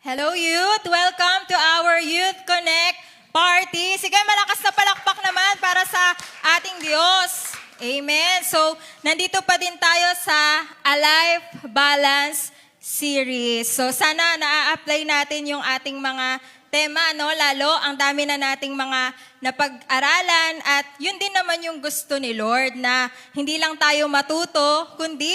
Hello youth! Welcome to our Youth Connect Party. Sige, malakas na palakpak naman para sa ating Diyos. Amen. So, nandito pa din tayo sa A Life Balance Series. So, sana na-apply natin yung ating mga tema, no? Lalo, ang dami na nating mga napag-aralan at yun din naman yung gusto ni Lord na hindi lang tayo matuto, kundi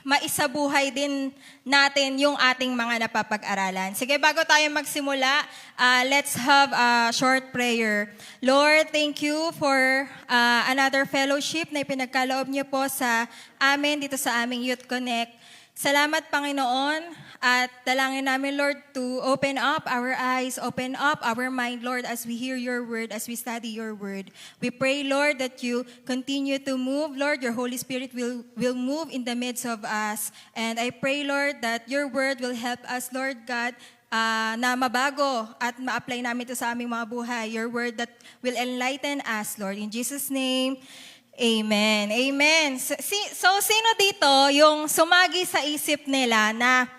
maisabuhay din natin yung ating mga napapag-aralan. Sige, bago tayo magsimula, let's have a short prayer. Lord, thank you for another fellowship na ipinagkaloob niyo po sa amin dito sa aming Youth Connect. Salamat, Panginoon, at dalangin namin, Lord, to open up our eyes, open up our mind, Lord, as we hear your word, as we study your word. We pray, Lord, that you continue to move. Lord, your Holy Spirit will move in the midst of us. And I pray, Lord, that your word will help us, Lord God, na mabago at ma-apply namin ito sa aming mga buhay. Your word that will enlighten us, Lord. In Jesus' name, Amen. Amen. So sino dito yung sumagi sa isip nila na,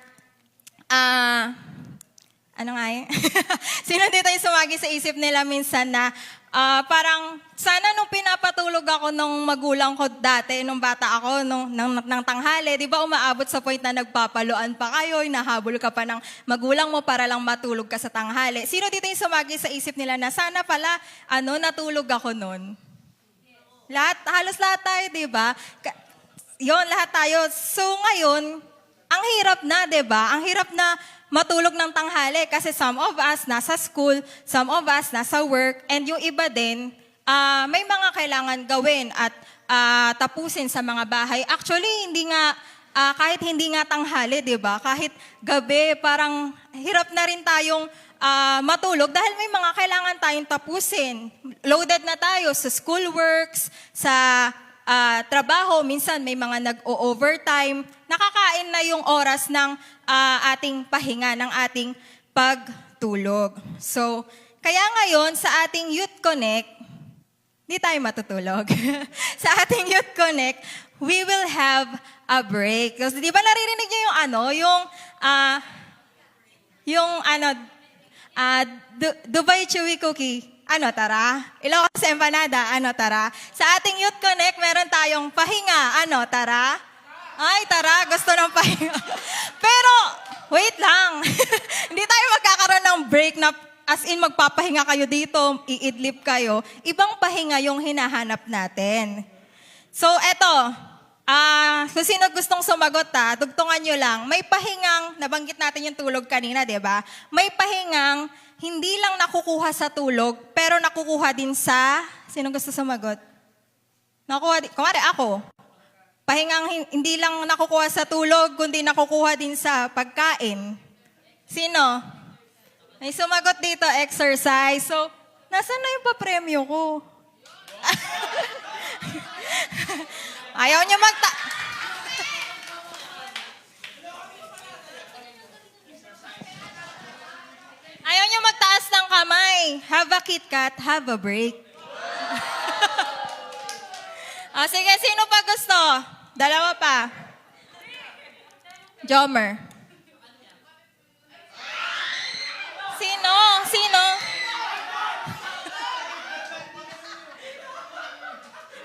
ano nga eh? Sino dito yung sumagi sa isip nila minsan na parang sana nung pinapatulog ako nung magulang ko dati, nung bata ako, ng tanghali, di ba umaabot sa point na nagpapaluan pa kayo, nahabol ka pa ng magulang mo para lang matulog ka sa tanghali. Sino dito yung sumagi sa isip nila na sana pala, natulog ako nun? Halos lahat tayo, di ba? Yon, lahat tayo. So ngayon, ang hirap na, di ba? Ang hirap na matulog ng tanghali kasi some of us nasa school, some of us nasa work, and yung iba din, may mga kailangan gawin at tapusin sa mga bahay. Actually, kahit hindi nga tanghali, di ba? Kahit gabi, parang hirap na rin tayong matulog dahil may mga kailangan tayong tapusin. Loaded na tayo sa schoolworks, sa trabaho, minsan may mga nag-o-overtime. Nakakain na yung oras ng ating pahinga, ng ating pagtulog. So, kaya ngayon sa ating Youth Connect, hindi tayo matutulog. Sa ating Youth Connect, we will have a break. Kasi di ba naririnig niyo Dubai Chewy Cookie. Tara? Ilocos Empanada. Tara? Sa ating Youth Connect, meron tayong pahinga. Tara? Ay, tara. Gusto ng pahinga. Pero, wait lang. Hindi tayo magkakaroon ng break na as in magpapahinga kayo dito, iidlip kayo. Ibang pahinga yung hinahanap natin. So, eto. Kung sino gustong sumagot tugtungan nyo lang. May pahingang, nabanggit natin yung tulog kanina, di ba? May pahingang, hindi lang nakukuha sa tulog, pero nakukuha din sa, sino gusto sumagot? Kumari ako. Pahingang hindi lang nakukuha sa tulog, kundi nakukuha din sa pagkain. Sino? May sumagot dito, exercise. So, nasaan na yung papremyo ko? Ayaw niya Ayaw niya magtaas ng kamay. Have a KitKat, have a break. Sige, sino pa gusto? Dalawa pa. Jomer. Sino?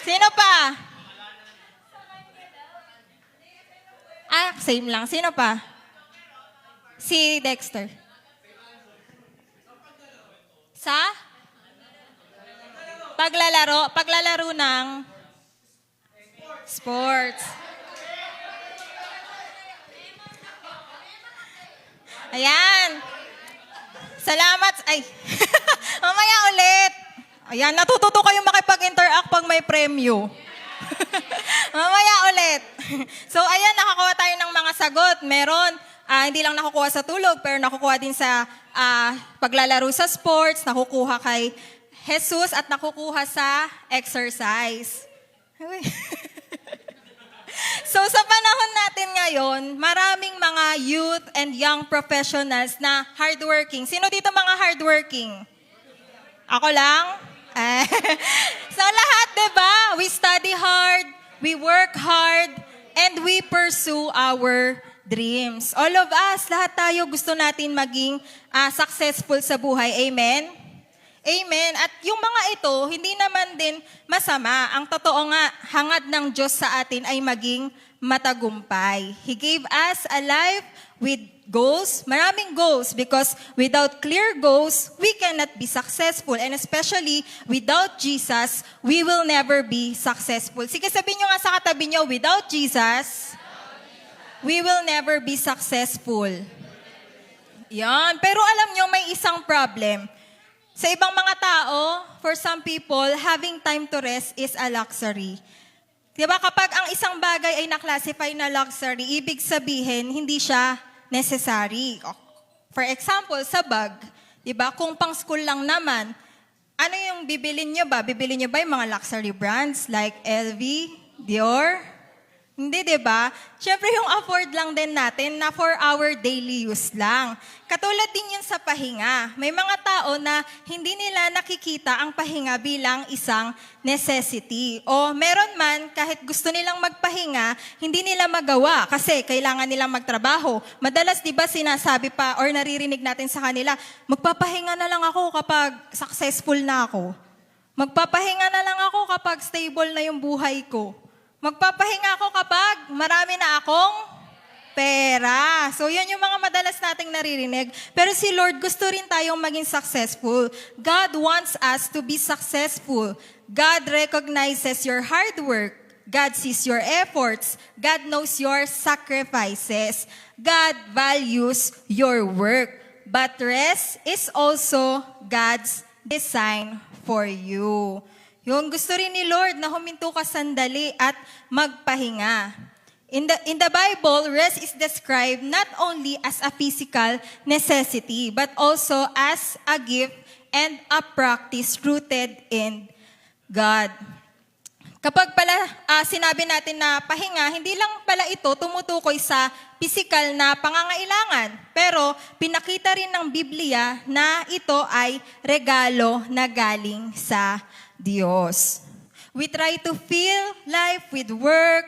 Sino pa? Same lang. Sino pa? Si Dexter. Sa? Paglalaro ng sports. Ayan. Salamat. Ay. Mamaya ulit. Ayan, natututo kayo makipag-interact pag may premyo. Mamaya ulit. So, ayan, nakakuha tayo ng mga sagot. Meron, hindi lang nakukuha sa tulog, pero nakukuha din sa paglalaro sa sports, nakukuha kay Jesus, at nakukuha sa exercise. So, sa panahon natin ngayon, maraming mga youth and young professionals na hardworking. Sino dito mga hardworking? Ako lang? So, lahat, diba? We study hard, we work hard, and we pursue our dreams. All of us, lahat tayo gusto natin maging successful sa buhay. Amen? Amen. At yung mga ito, hindi naman din masama. Ang totoo nga, hangad ng Diyos sa atin ay maging matagumpay. He gave us a life with goals, maraming goals, because without clear goals, we cannot be successful. And especially, without Jesus, we will never be successful. Sige, sabihin nyo nga sa katabi nyo, without Jesus, we will never be successful. Yan. Pero alam nyo, may isang problem. Sa ibang mga tao, for some people, having time to rest is a luxury. Diba, kapag ang isang bagay ay na-classify na luxury, ibig sabihin, hindi siya necessary. For example, sa bag, diba, kung pang school lang naman, ano yung bibilin nyo ba? Bibilin nyo ba yung mga luxury brands like LV, Dior? Hindi, di ba? Siyempre, yung afford lang din natin na for our daily use lang. Katulad din yun sa pahinga. May mga tao na hindi nila nakikita ang pahinga bilang isang necessity. O meron man, kahit gusto nilang magpahinga, hindi nila magawa kasi kailangan nilang magtrabaho. Madalas, di ba, sinasabi pa or naririnig natin sa kanila, magpapahinga na lang ako kapag successful na ako. Magpapahinga na lang ako kapag stable na yung buhay ko. Magpapahinga ako kapag marami na akong pera. So, yan yung mga madalas nating naririnig. Pero si Lord gusto rin tayong maging successful. God wants us to be successful. God recognizes your hard work. God sees your efforts. God knows your sacrifices. God values your work. But rest is also God's design for you. Yung gusto rin ni Lord na huminto ka sandali at magpahinga. In the Bible, rest is described not only as a physical necessity, but also as a gift and a practice rooted in God. Kapag pala sinabi natin na pahinga, hindi lang pala ito tumutukoy sa physical na pangangailangan. Pero pinakita rin ng Biblia na ito ay regalo na galing sa Diyos. We try to fill life with work,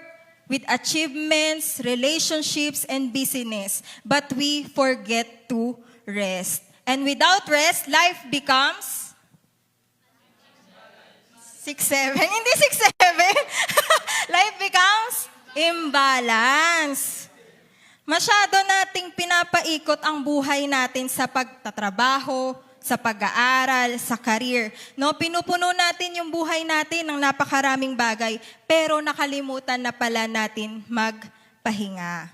with achievements, relationships, and busyness. But we forget to rest. And without rest, life becomes 6-7. Hindi 6-7. Life becomes imbalance. Masyado nating pinapaikot ang buhay natin sa pagtatrabaho, sa pag-aaral, sa career. No, pinupuno natin yung buhay natin ng napakaraming bagay, pero nakalimutan na pala natin magpahinga.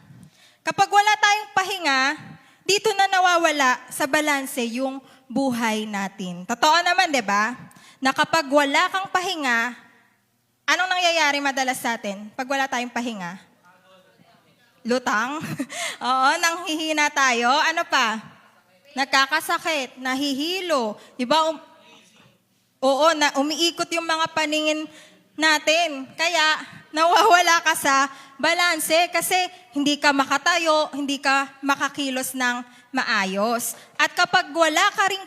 Kapag wala tayong pahinga, dito na nawawala sa balanse yung buhay natin. Totoo naman, di ba? Na kapag wala kang pahinga, anong nangyayari madalas sa atin? Pag wala tayong pahinga? Lutang? Oo, nanghihina tayo. Ano pa? Nagkakasakit, nahihilo. Diba? Umiikot yung mga paningin natin. Kaya, nawawala ka sa balanse kasi hindi ka makatayo, hindi ka makakilos ng maayos. At kapag wala ka ring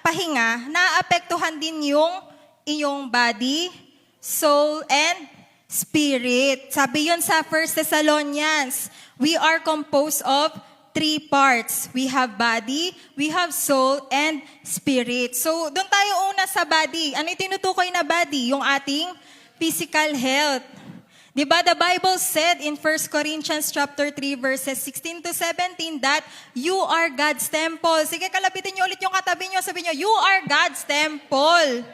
pahinga, naapektuhan din yung iyong body, soul, and spirit. Sabi yun sa 1 Thessalonians, we are composed of 3 parts. We have body, we have soul, and spirit. So, doon tayo una sa body. Ano yung tinutukoy na body? Yung ating physical health. Diba, the Bible said in 1 Corinthians chapter 3, verses 16 to 17 that you are God's temple. Sige, kalapitin niyo ulit yung katabi niyo. Sabi niyo, you are God's temple.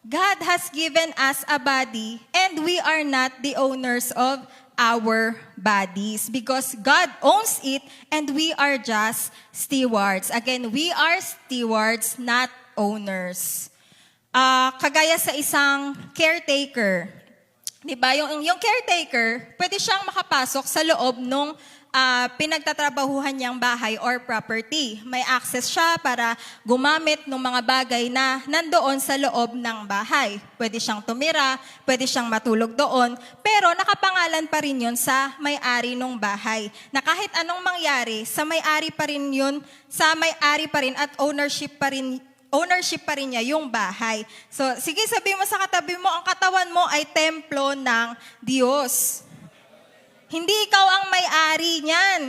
God has given us a body and we are not the owners of our bodies because God owns it and we are just stewards. Again, we are stewards, not owners. Kagaya sa isang caretaker. Diba? Yung caretaker, pwede siyang makapasok sa loob ng pinagtatrabahuhan niyang bahay or property. May access siya para gumamit ng mga bagay na nandoon sa loob ng bahay. Pwede siyang tumira, pwede siyang matulog doon, pero nakapangalan pa rin yun sa may-ari ng bahay. Na kahit anong mangyari, sa may-ari pa rin yun, sa may-ari pa rin at ownership pa rin niya yung bahay. So, sige, sabi mo sa katabi mo, ang katawan mo ay templo ng Diyos. Hindi ikaw ang may-ari niyan.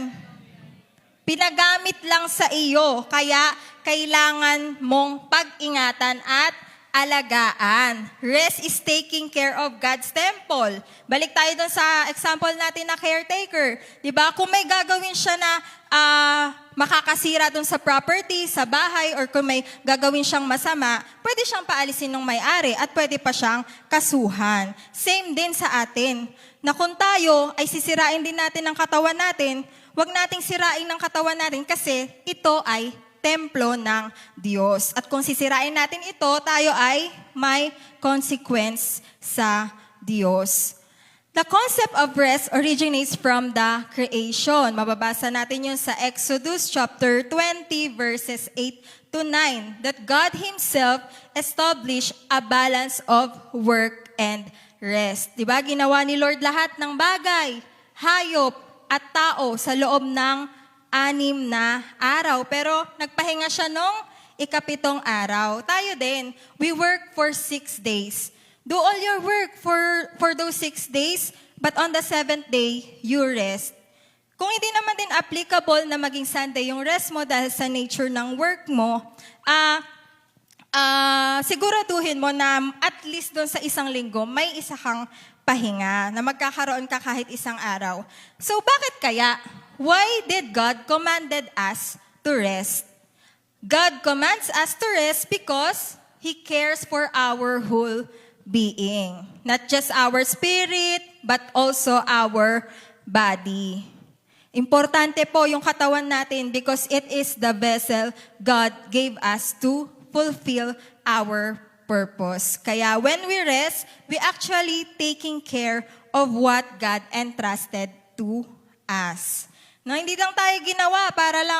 Pinagamit lang sa iyo, kaya kailangan mong pag-ingatan at alagaan. Rest is taking care of God's temple. Balik tayo dun sa example natin na caretaker. Diba? Kung may gagawin siya na makakasira dun sa property, sa bahay, or kung may gagawin siyang masama, pwede siyang paalisin ng may-ari at pwede pa siyang kasuhan. Same din sa atin, na kung tayo ay sisirain din natin ang katawan natin, huwag nating sirain ang katawan natin kasi ito ay templo ng Diyos. At kung sisirain natin ito, tayo ay may consequence sa Diyos. The concept of rest originates from the creation. Mababasa natin yun sa Exodus chapter 20 verses 8 to 9. That God Himself established a balance of work and rest. Diba? Ginawa ni Lord lahat ng bagay, hayop at tao sa loob ng 6 na araw. Pero nagpahinga siya nung 7 araw. Tayo din, we work for 6 days. Do all your work for those 6 days, but on the 7th day, you rest. Kung hindi naman din applicable na maging Sunday yung rest mo dahil sa nature ng work mo, siguraduhin mo na at least doon sa isang linggo, may isa kang pahinga, na magkakaroon ka kahit isang araw. So bakit kaya? Why did God commanded us to rest? God commands us to rest because He cares for our whole being. Not just our spirit, but also our body. Importante po yung katawan natin because it is the vessel God gave us to fulfill our purpose. Kaya when we rest, we actually taking care of what God entrusted to us. No, hindi lang tayo ginawa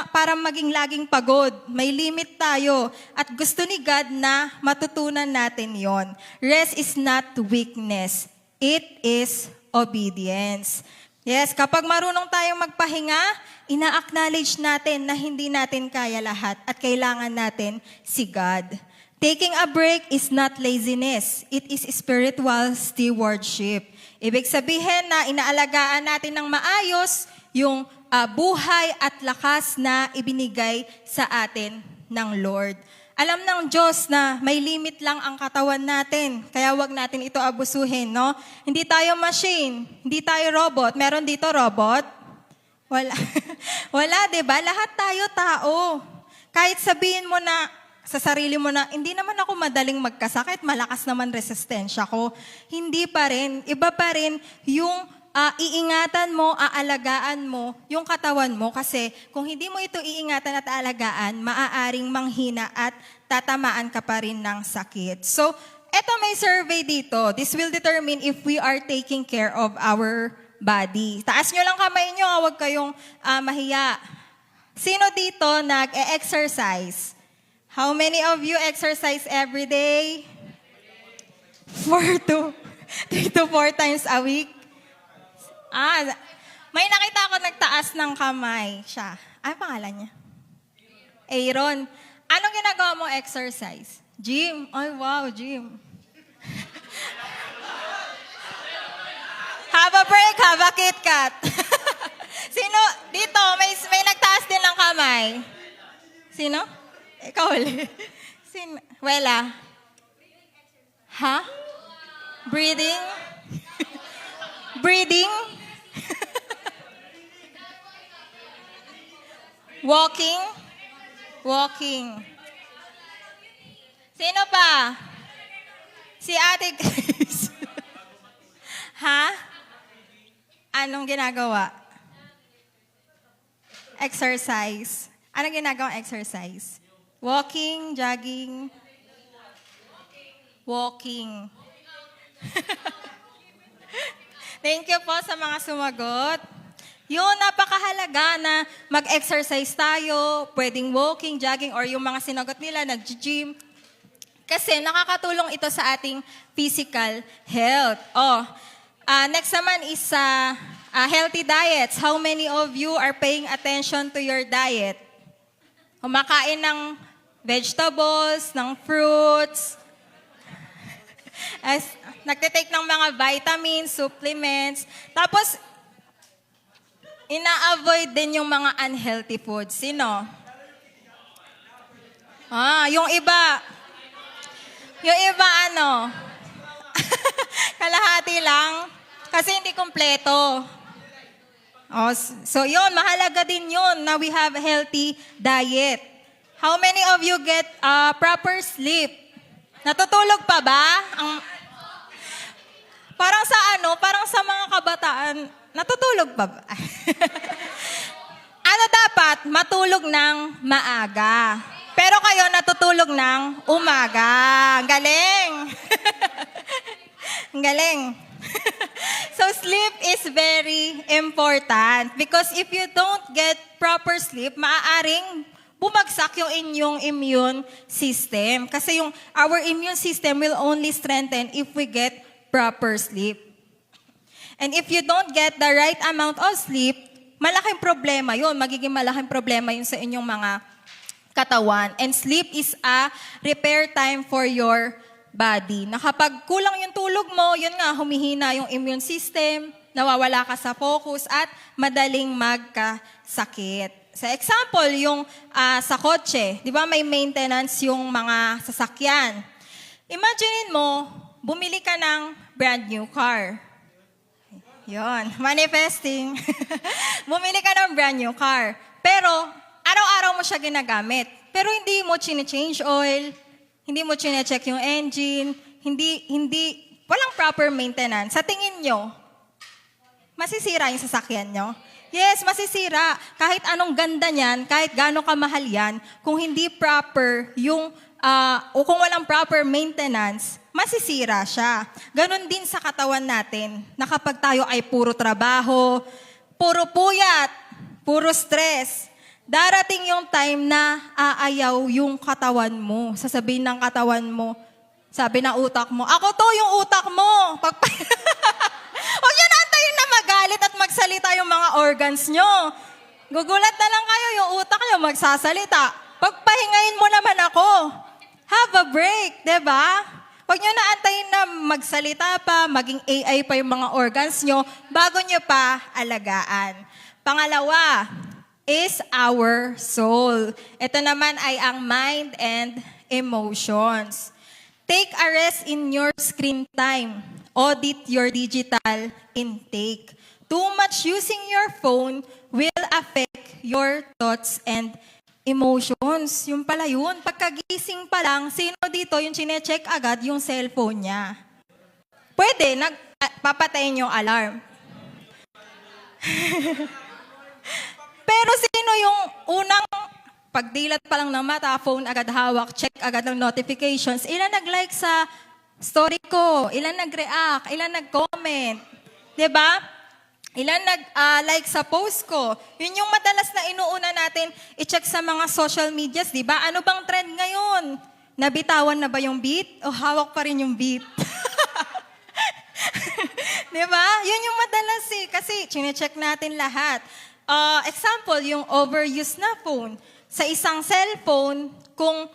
para maging laging pagod. May limit tayo at gusto ni God na matutunan natin yon. Rest is not weakness. It is obedience. Yes, kapag marunong tayong magpahinga, ina-acknowledge natin na hindi natin kaya lahat at kailangan natin si God. Taking a break is not laziness. It is spiritual stewardship. Ibig sabihin na inaalagaan natin ng maayos yung buhay at lakas na ibinigay sa atin ng Lord. Alam ng Diyos na may limit lang ang katawan natin, kaya wag natin ito abusuhin, no? Hindi tayo machine, hindi tayo robot. Meron dito robot? Wala. Wala, 'di ba? Lahat tayo tao. Kahit sabihin mo na sa sarili mo na, hindi naman ako madaling magkasakit, malakas naman resistensya ko. Hindi pa rin. Iba pa rin yung iingatan mo, aalagaan mo yung katawan mo kasi kung hindi mo ito iingatan at aalagaan, maaaring manghina at tatamaan ka pa rin ng sakit. So, eto may survey dito. This will determine if we are taking care of our body. Taas nyo lang kamay nyo, huwag kayong mahiya. Sino dito nag-exercise? How many of you exercise every day? 3 to 4 times a week? May nakita ako nagtaas ng kamay siya. Ano pangalan niya? Aaron. Anong ginagawa mo exercise? Gym. Ay, wow, gym. Have a break, have a KitKat. Sino? Dito, may nagtaas din ng kamay. Sino? Ikaw ulit. Sino? Wela. Ha? Breathing? Breathing? Walking? Walking. Sino pa? Si Ate Grace. Ha? Anong ginagawa? Exercise. Anong ginagawang exercise? Walking, jogging? Walking. Thank you po sa mga sumagot. Yun, napakahalaga na mag-exercise tayo, pwedeng walking, jogging, or yung mga sinagot nila, nag-gym. Kasi nakakatulong ito sa ating physical health. Next naman is healthy diets. How many of you are paying attention to your diet? Kumakain ng vegetables, ng fruits, nagtitake ng mga vitamins, supplements. Tapos, ina-avoid din yung mga unhealthy foods. Sino? Yung iba. Yung iba ano? Kalahati lang. Kasi hindi kumpleto. So yun, mahalaga din yun na we have a healthy diet. How many of you get proper sleep? Natutulog pa ba? Parang sa mga kabataan, natutulog pa ba? Ano dapat? Matulog ng maaga. Pero kayo natutulog ng umaga. Ang galing. Ang galing. So sleep is very important because if you don't get proper sleep, maaaring bumagsak yung inyong immune system. Kasi our immune system will only strengthen if we get proper sleep. And if you don't get the right amount of sleep, malaking problema yun. Magiging malaking problema yun sa inyong mga katawan. And sleep is a repair time for your body. Na kapag kulang yung tulog mo, yun nga, humihina yung immune system, nawawala ka sa focus, at madaling magkasakit. Sa example, yung sa kotse, di ba may maintenance yung mga sasakyan. Imagine mo, bumili ka ng brand new car. Yun, manifesting. Bumili ka ng brand new car. Pero, araw-araw mo siya ginagamit. Pero hindi mo chine-change oil, hindi mo chine-check yung engine, walang proper maintenance. Sa tingin nyo, masisira yung sasakyan nyo? Yes, masisira. Kahit anong ganda niyan, kahit gaano kamahal yan, kung hindi proper o kung walang proper maintenance, masisira siya. Ganon din sa katawan natin, na kapag tayo ay puro trabaho, puro puyat, puro stress, darating yung time na aayaw yung katawan mo. Sasabihin ng katawan mo, sabi ng utak mo, ako to yung utak mo. Huwag nyo na antayin na magalit at magsalita yung mga organs nyo. Gugulat na lang kayo, yung utak nyo magsasalita. Pagpahingayin mo naman ako. Have a break, diba? Huwag nyo na antayin na magsalita pa, maging AI pa yung mga organs nyo, bago nyo pa alagaan. Pangalawa, is our soul. Ito naman ay ang mind and emotions. Take a rest in your screen time. Audit your digital intake. Too much using your phone will affect your thoughts and emotions. Yung pala yun. Pagkagising pa lang, sino dito yung chine-check agad yung cellphone niya? Pwede, papatayin yung alarm. Pero sino yung unang pagdilat pa lang ng mata, phone agad hawak, check agad ng notifications, ilan nag-like sa story ko, ilan nag-react, ilan nag-comment, diba? Ilan nag-like sa post ko. Yun yung madalas na inuuna natin i-check sa mga social medias, diba? Ano bang trend ngayon? Nabitawan na ba yung beat o hawak pa rin yung beat? Diba? Yun yung madalas kasi chine-check natin lahat. Example, yung overuse na phone. Sa isang cellphone, kung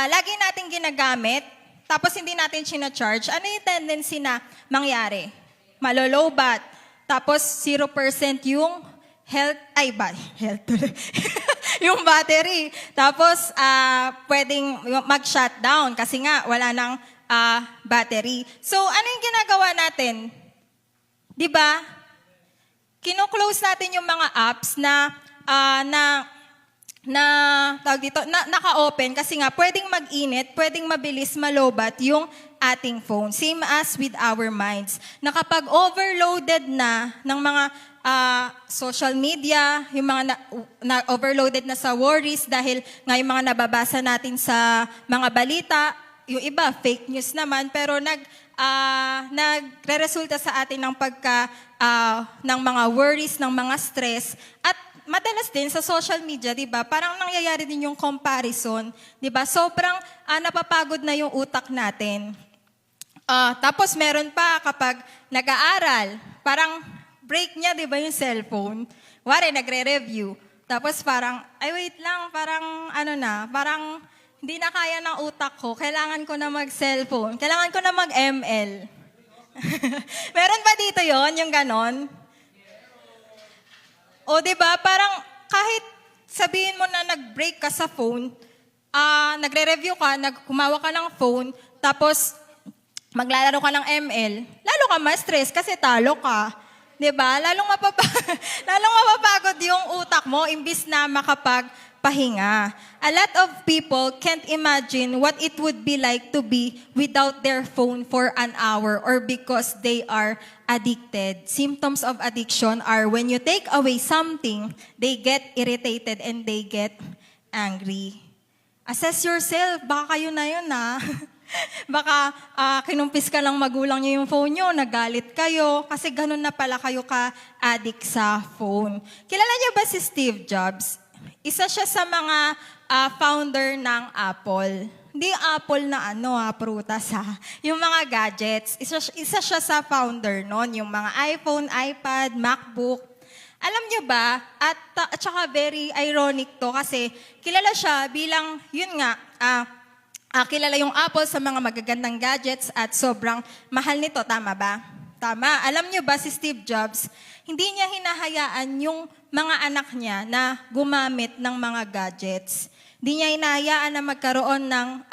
lagi natin ginagamit, tapos hindi natin sina-charge, ano yung tendency na mangyari? Malolobat. Tapos 0% yung yung battery. Tapos pwedeng mag-shutdown kasi nga wala nang battery. So ano yung ginagawa natin? Diba? Kino-close natin yung mga apps na naka-open kasi nga pwedeng mag-init, pwedeng mabilis malobat yung ating phone. Same as with our minds. Na kapag overloaded na ng mga social media, yung mga overloaded na sa worries dahil nga yung mga nababasa natin sa mga balita, yung iba fake news naman, pero nagre-resulta sa atin ng ng mga worries, ng mga stress, at madalas din sa social media, 'di ba? Parang nangyayari din yung comparison, 'di ba? Sobrang napapagod na yung utak natin. Tapos meron pa kapag nag-aaral, parang break niya, 'di ba, yung cellphone. Wari nagre-review. Tapos parang wait lang, parang hindi na kaya ng utak ko. Kailangan ko na mag-cellphone. Kailangan ko na mag-ML. Meron ba dito 'yon, yung ganon? O, di ba? Parang kahit sabihin mo na nag-break ka sa phone, nagre-review ka, kumawa ka ng phone, tapos maglalaro ka ng ML, lalo ka ma-stress kasi talo ka. 'Di ba? Lalong mapapagod yung utak mo imbis na makapagpahinga. A lot of people can't imagine what it would be like to be without their phone for an hour or because they are addicted. Symptoms of addiction are when you take away something, they get irritated and they get angry. Assess yourself. Baka kayo na yun, ha? Baka kinumpis ka lang magulang niyo yung phone niyo, nagalit kayo, kasi ganun na pala kayo ka-addict sa phone. Kilala niyo ba si Steve Jobs? Isa siya sa mga founder ng Apple. Hindi Apple na prutas ha. Yung mga gadgets. Isa siya sa founder nun. Yung mga iPhone, iPad, MacBook. Alam niyo ba, at saka very ironic to kasi kilala siya bilang, yun nga, kilala yung Apple sa mga magagandang gadgets at sobrang mahal nito. Tama ba? Tama. Alam niyo ba si Steve Jobs, hindi niya hinahayaan yung mga anak niya na gumamit ng mga gadgets. Hindi niya hinahayaan na magkaroon ng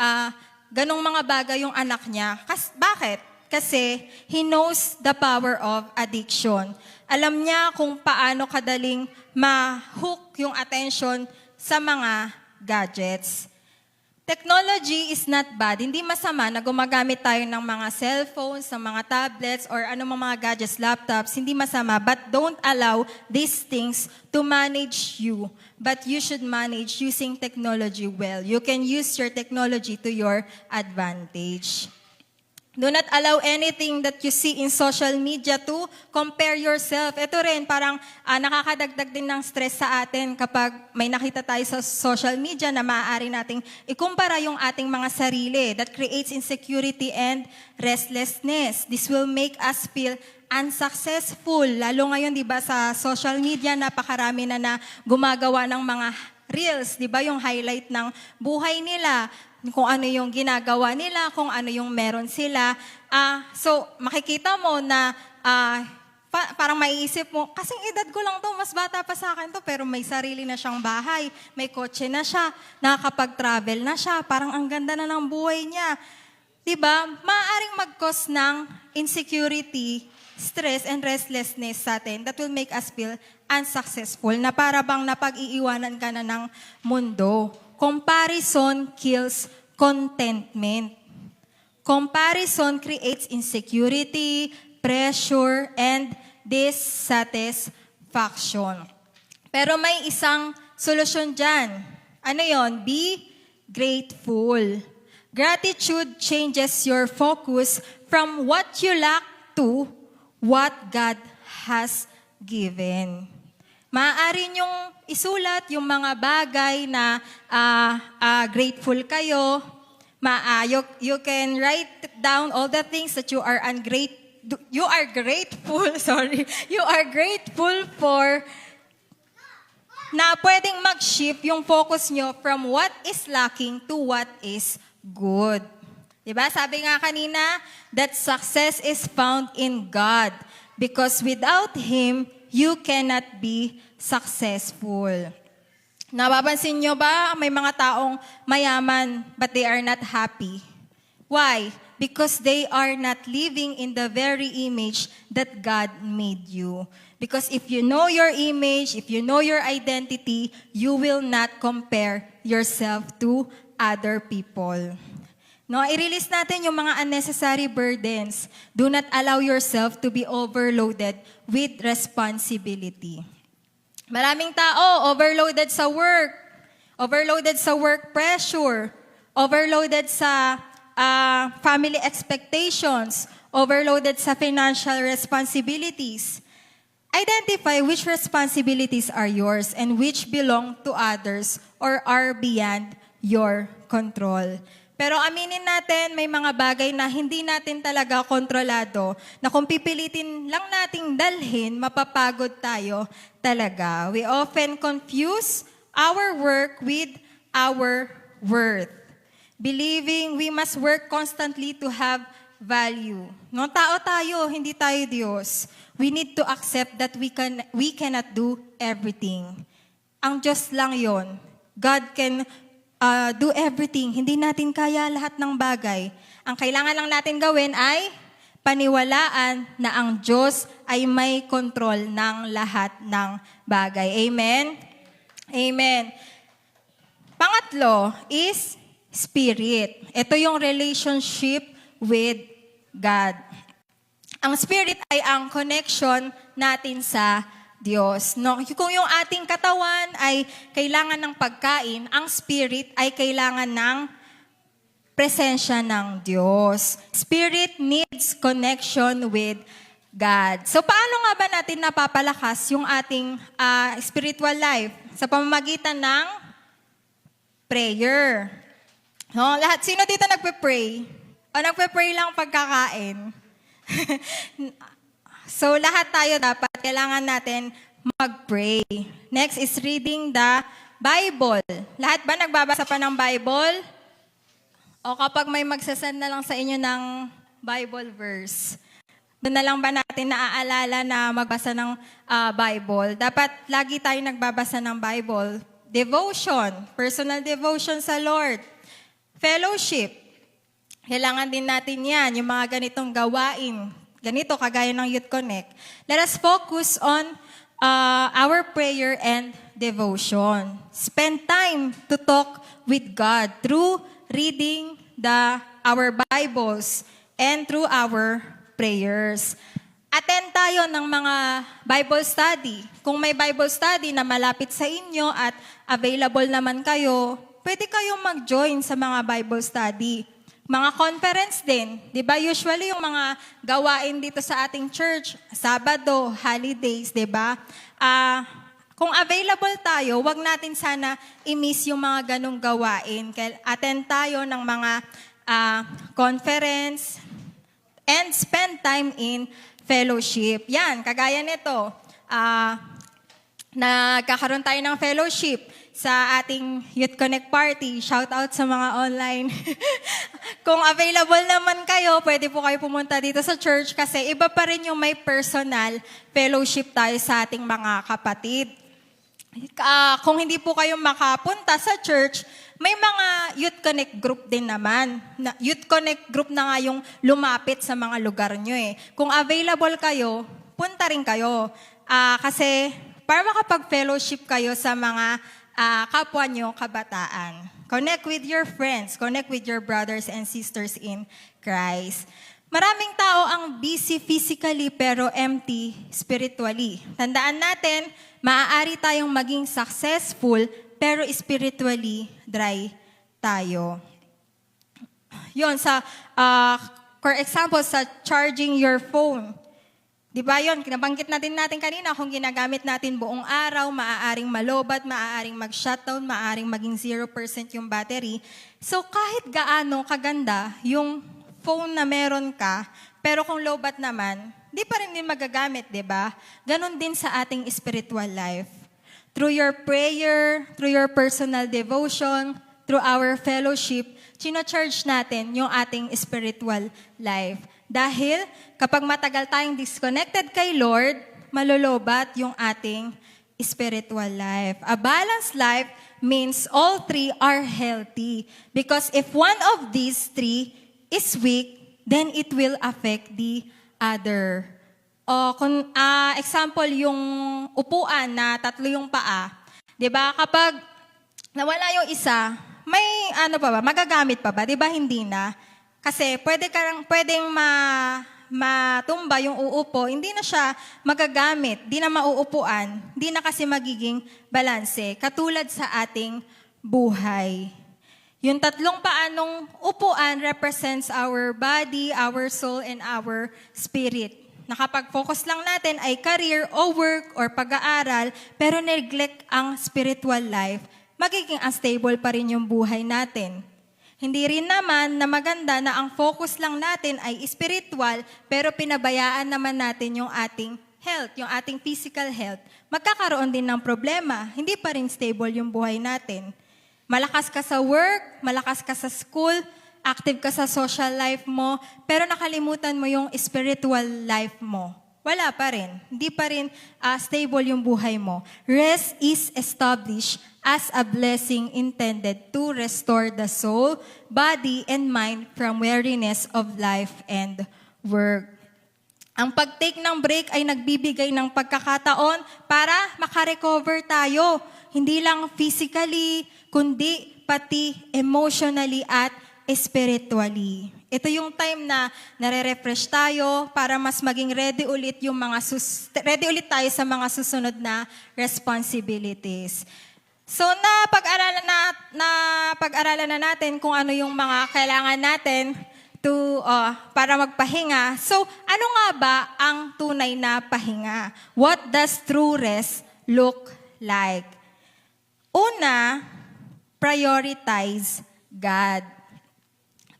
ganong mga bagay yung anak niya. Bakit? Kasi he knows the power of addiction. Alam niya kung paano kadaling ma-hook yung attention sa mga gadgets. Technology is not bad. Hindi masama na gumagamit tayo ng mga cellphones, ng mga tablets, or mga gadgets, laptops. Hindi masama. But don't allow these things to manage you. But you should manage using technology well. You can use your technology to your advantage. Do not allow anything that you see in social media to compare yourself. Ito rin, parang nakakadagdag din ng stress sa atin kapag may nakita tayo sa social media na maaari nating ikumpara yung ating mga sarili. That creates insecurity and restlessness. This will make us feel unsuccessful. Lalo ngayon, di ba, sa social media, napakarami na gumagawa ng mga reels, di ba, yung highlight ng buhay nila, kung ano yung ginagawa nila, kung ano yung meron sila. So, makikita mo na parang maiisip mo, kasing edad ko lang to, mas bata pa sa akin to, pero may sarili na siyang bahay, may kotse na siya, nakakapag-travel na siya, parang ang ganda na ng buhay niya. Diba? Maaaring mag-cause ng insecurity, stress, and restlessness sa atin that will make us feel unsuccessful, na para bang napag-iiwanan ka na ng mundo. Comparison kills contentment. Comparison creates insecurity, pressure, and dissatisfaction. Pero may isang solusyon dyan. Ano yon? Be grateful. Gratitude changes your focus from what you lack to what God has given. Maaari niyong isulat yung mga bagay na grateful kayo. You can write down all the things that you are grateful, sorry. You are grateful for, na pwedeng mag-shift yung focus nyo from what is lacking to what is good. Diba? Sabi nga kanina, that success is found in God. Because without Him, you cannot be successful. Napapansin nyo ba, may mga taong mayaman, but they are not happy. Why? Because they are not living in the very image that God made you. Because if you know your image, if you know your identity, you will not compare yourself to other people. No, i-release natin yung mga unnecessary burdens. Do not allow yourself to be overloaded with responsibility. Maraming tao overloaded sa work pressure, overloaded sa family expectations, overloaded sa financial responsibilities. Identify which responsibilities are yours and which belong to others or are beyond your control. Pero aminin natin, may mga bagay na hindi natin talaga kontrolado, na kung pipilitin lang nating dalhin, mapapagod tayo talaga. We often confuse our work with our worth, believing we must work constantly to have value. No, tao tayo, hindi tayo Diyos. We need to accept that we cannot do everything. Ang Diyos lang yon. God can do everything. Hindi natin kaya lahat ng bagay. Ang kailangan lang natin gawin ay paniwalaan na ang Diyos ay may control ng lahat ng bagay. Amen? Amen. Pangatlo is spirit. Ito yung relationship with God. Ang spirit ay ang connection natin sa Diyos. No? Kung yung ating katawan ay kailangan ng pagkain, ang spirit ay kailangan ng presensya ng Diyos. Spirit needs connection with God. So paano nga ba natin napapalakas yung ating spiritual life? Sa pamamagitan ng prayer. No, lahat, sino dito nagpe-pray? O nagpe-pray lang pagkakain? So, lahat tayo dapat, kailangan natin mag-pray. Next is reading the Bible. Lahat ba nagbabasa pa ng Bible? O kapag may magsasend na lang sa inyo ng Bible verse, doon na lang ba natin naaalala na magbasa ng Bible? Dapat lagi tayo nagbabasa ng Bible. Devotion, personal devotion sa Lord. Fellowship, kailangan din natin yan, yung mga ganitong gawain. Ganito, kagaya ng Youth Connect. Let us focus on our prayer and devotion. Spend time to talk with God through reading our Bibles and through our prayers. Attend tayo ng mga Bible study. Kung may Bible study na malapit sa inyo at available naman kayo, pwede kayong mag-join sa mga Bible study. Mga conference din. Di ba usually yung mga gawain dito sa ating church, Sabado, holidays, di ba? Kung available tayo, wag natin sana i-miss yung mga ganong gawain. Attend tayo ng mga conference and spend time in fellowship. Yan, kagaya nito. Nagkakaroon tayo ng fellowship sa ating Youth Connect Party. Shout out sa mga online. Kung available naman kayo, pwede po kayo pumunta dito sa church kasi iba pa rin yung may personal fellowship tayo sa ating mga kapatid. Kung hindi po kayo makapunta sa church, may mga Youth Connect group din naman. Youth Connect group na nga yung lumapit sa mga lugar nyo eh. Kung available kayo, punta rin kayo. Kasi para makapag-fellowship kayo sa mga kapwa nyo kabataan. Connect with your friends. Connect with your brothers and sisters in Christ. Maraming tao ang busy physically pero empty spiritually. Tandaan natin, maaari tayong maging successful pero spiritually dry tayo. Yun, for example, sa charging your phone. Di ba yun, nabanggit natin kanina, kung ginagamit natin buong araw, maaaring malobat, maaaring mag-shutdown, maaaring maging 0% yung battery. So kahit gaano kaganda yung phone na meron ka, pero kung lobat naman, di pa rin din magagamit, di ba? Ganon din sa ating spiritual life. Through your prayer, through your personal devotion, through our fellowship, chino-charge natin yung ating spiritual life. Dahil kapag matagal tayong disconnected kay Lord, malolobat yung ating spiritual life. A balanced life means all three are healthy. Because if one of these three is weak, then it will affect the other. O kung example yung upuan na tatlo yung paa, 'di ba? Kapag nawala yung isa, may magagamit pa ba? 'Di ba hindi na? Kasi pwedeng matumba yung uupo, hindi na siya magagamit, di na mauupuan, di na kasi magiging balanse, katulad sa ating buhay. Yung tatlong paanong upuan represents our body, our soul, and our spirit. Nakapag-focus lang natin ay career o work or pag-aaral, pero neglect ang spiritual life, magiging unstable pa rin yung buhay natin. Hindi rin naman na maganda na ang focus lang natin ay spiritual, pero pinabayaan naman natin yung ating health, yung ating physical health. Magkakaroon din ng problema, hindi pa rin stable yung buhay natin. Malakas ka sa work, malakas ka sa school, active ka sa social life mo, pero nakalimutan mo yung spiritual life mo. Wala pa rin. Hindi pa rin stable yung buhay mo. Rest is established as a blessing intended to restore the soul, body, and mind from weariness of life and work. Ang pag-take ng break ay nagbibigay ng pagkakataon para makarecover tayo. Hindi lang physically, kundi pati emotionally at spiritually. Ito yung time na nare-refresh tayo para mas maging ready ulit ready ulit tayo sa mga susunod na responsibilities. So pag-aralan na natin kung ano yung mga kailangan natin para magpahinga. So ano nga ba ang tunay na pahinga? What does true rest look like? Una, prioritize God.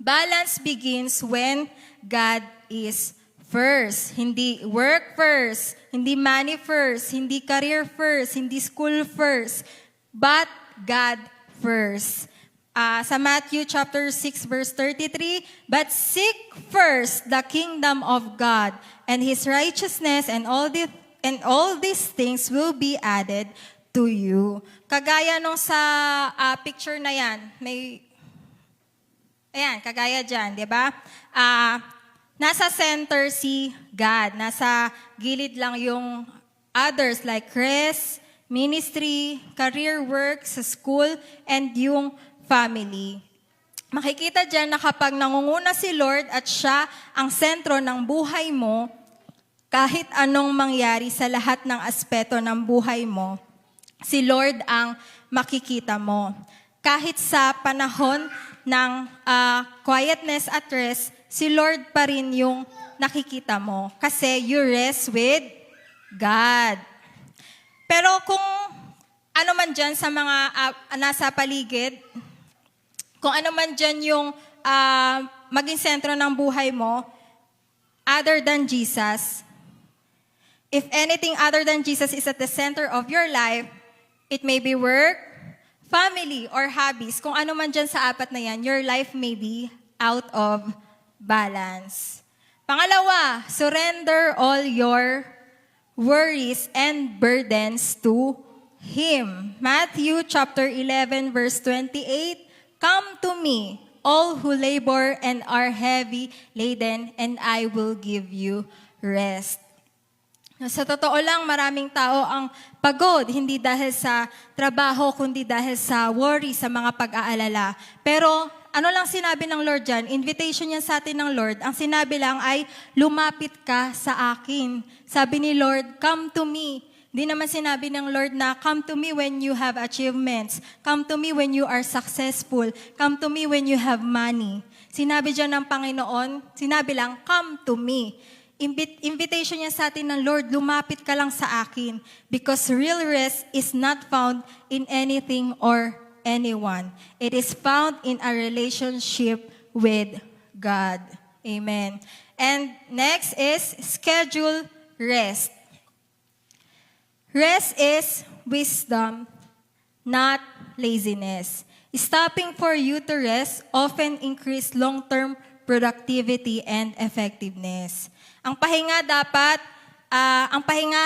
Balance begins when God is first. Hindi work first, hindi money first, hindi career first, hindi school first, but God first. Sa Matthew chapter 6 verse 33, but seek first the kingdom of God and His righteousness, and all these things will be added to you. Kagaya nung sa picture na yan, kagaya dyan, di ba? Nasa center si God. Nasa gilid lang yung others like rest, ministry, career work, sa school, and yung family. Makikita dyan na kapag nangunguna si Lord at siya ang sentro ng buhay mo, kahit anong mangyari sa lahat ng aspeto ng buhay mo, si Lord ang makikita mo. Kahit sa panahon ng quietness at rest, si Lord pa rin yung nakikita mo. Kasi you rest with God. Pero kung ano man dyan sa mga nasa paligid, kung ano man dyan yung maging sentro ng buhay mo, other than Jesus, if anything other than Jesus is at the center of your life, it may be work, family, or hobbies. Kung ano man dyan sa apat na yan, your life may be out of balance. Pangalawa, surrender all your worries and burdens to Him. Matthew chapter 11 verse 28, come to me, all who labor and are heavy laden, and I will give you rest. Sa totoo lang, maraming tao ang pagod, hindi dahil sa trabaho, kundi dahil sa worry, sa mga pag-aalala. Pero ano lang sinabi ng Lord dyan? Invitation yan sa atin ng Lord. Ang sinabi lang ay, lumapit ka sa akin. Sabi ni Lord, come to me. Di naman sinabi ng Lord na, come to me when you have achievements. Come to me when you are successful. Come to me when you have money. Sinabi dyan ng Panginoon, sinabi lang, come to me. Invitation niya sa atin ng Lord, lumapit ka lang sa akin. Because real rest is not found in anything or anyone. It is found in a relationship with God. Amen. And next is schedule rest. Rest is wisdom, not laziness. Stopping for you to rest often increase long-term productivity and effectiveness. Ang pahinga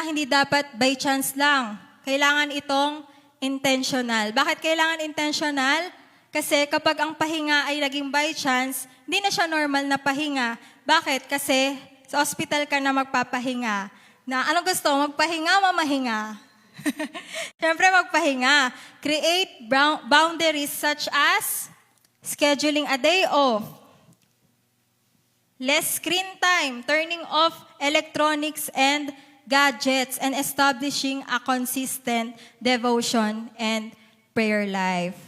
hindi dapat by chance lang. Kailangan itong intentional. Bakit kailangan intentional? Kasi kapag ang pahinga ay naging by chance, hindi na siya normal na pahinga. Bakit? Kasi sa hospital ka na magpapahinga. Na ano gusto? Magpahinga, mamahinga. Siyempre magpahinga. Create boundaries such as scheduling a day off, less screen time, turning off electronics and gadgets, and establishing a consistent devotion and prayer life.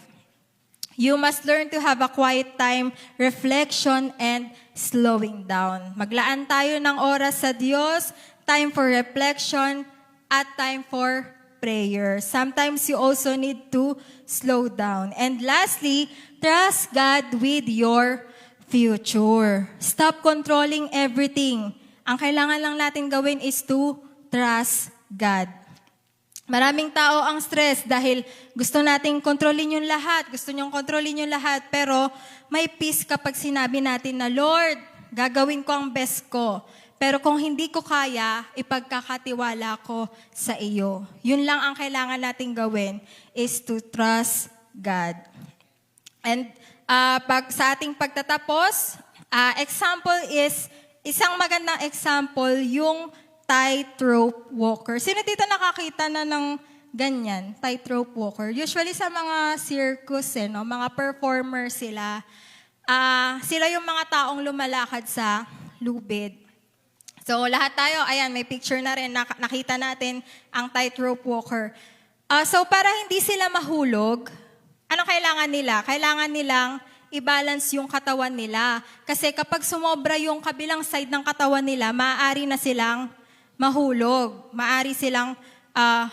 You must learn to have a quiet time, reflection, and slowing down. Maglaan tayo ng oras sa Diyos, time for reflection, at time for prayer. Sometimes you also need to slow down. And lastly, trust God with your future. Stop controlling everything. Ang kailangan lang natin gawin is to trust God. Maraming tao ang stress dahil gusto nating kontrolin yung lahat, gusto niyong kontrolin yung lahat, pero may peace kapag sinabi natin na, Lord, gagawin ko ang best ko. Pero kung hindi ko kaya, ipagkakatiwala ko sa iyo. Yun lang ang kailangan nating gawin is to trust God. And pag sa ating pagtatapos, example is, isang magandang example, yung tightrope walker. Sino dito nakakita na ng ganyan, tightrope walker? Usually sa mga circus, no? Mga performer sila. Sila yung mga taong lumalakad sa lubid. So lahat tayo, ayan, may picture na rin, nakita natin ang tightrope walker. So para hindi sila mahulog, ano kailangan nila? Kailangan nilang i-balance yung katawan nila. Kasi kapag sumobra yung kabilang side ng katawan nila, maaari na silang mahulog. Maaari silang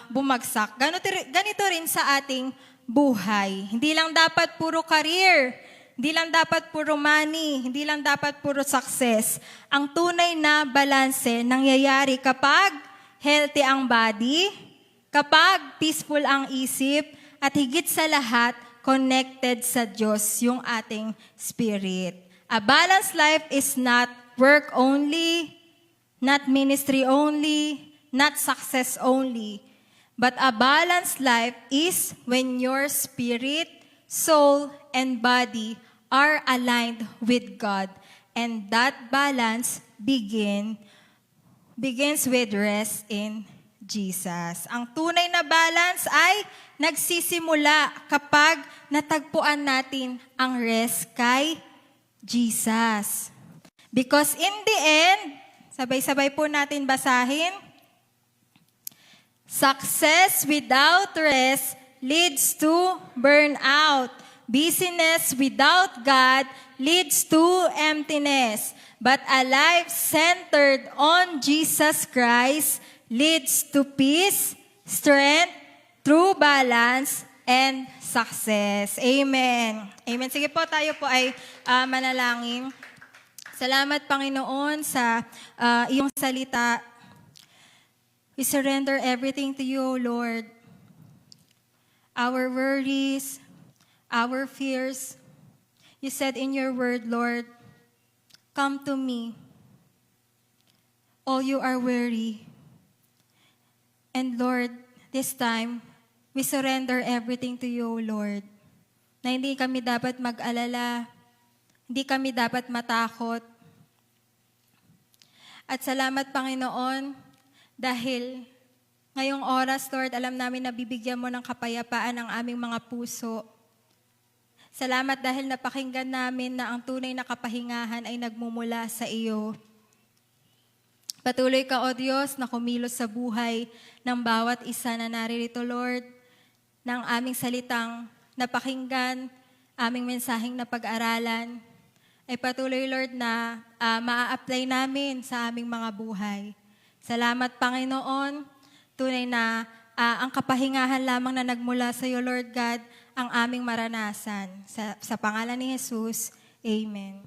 bumagsak. Ganito rin sa ating buhay. Hindi lang dapat puro career. Hindi lang dapat puro money, hindi lang dapat puro success. Ang tunay na balanse nangyayari kapag healthy ang body, kapag peaceful ang isip, at higit sa lahat, connected sa Diyos yung ating spirit. A balanced life is not work only, not ministry only, not success only. But a balanced life is when your spirit, soul, and body are aligned with God. And that balance begins with rest in Jesus. Ang tunay na balance ay nagsisimula kapag natagpuan natin ang rest kay Jesus. Because in the end, sabay-sabay po natin basahin, success without rest leads to burnout. Busyness without God leads to emptiness. But a life centered on Jesus Christ leads to peace, strength, true balance, and success. Amen. Amen. Sige po, tayo po ay manalangin. Salamat, Panginoon, sa iyong salita. We surrender everything to you, Lord. Our worries, our fears. You said in your word, Lord, come to me, all you are weary. And Lord, this time, we surrender everything to you, Lord. Na hindi kami dapat mag-alala, hindi kami dapat matakot. At salamat, Panginoon, dahil ngayong oras, Lord, alam namin na bibigyan mo ng kapayapaan ang aming mga puso. Salamat dahil napakinggan namin na ang tunay na kapahingahan ay nagmumula sa iyo. Patuloy ka, O Diyos, na kumilos sa buhay ng bawat isa na naririto, Lord, ng aming salitang napakinggan, aming mensaheng napag-aralan, ay patuloy, Lord, na maa-apply namin sa aming mga buhay. Salamat, Panginoon, tunay na ang kapahingahan lamang na nagmula sa iyo, Lord God, ang aming maranasan. Sa pangalan ni Jesus, Amen.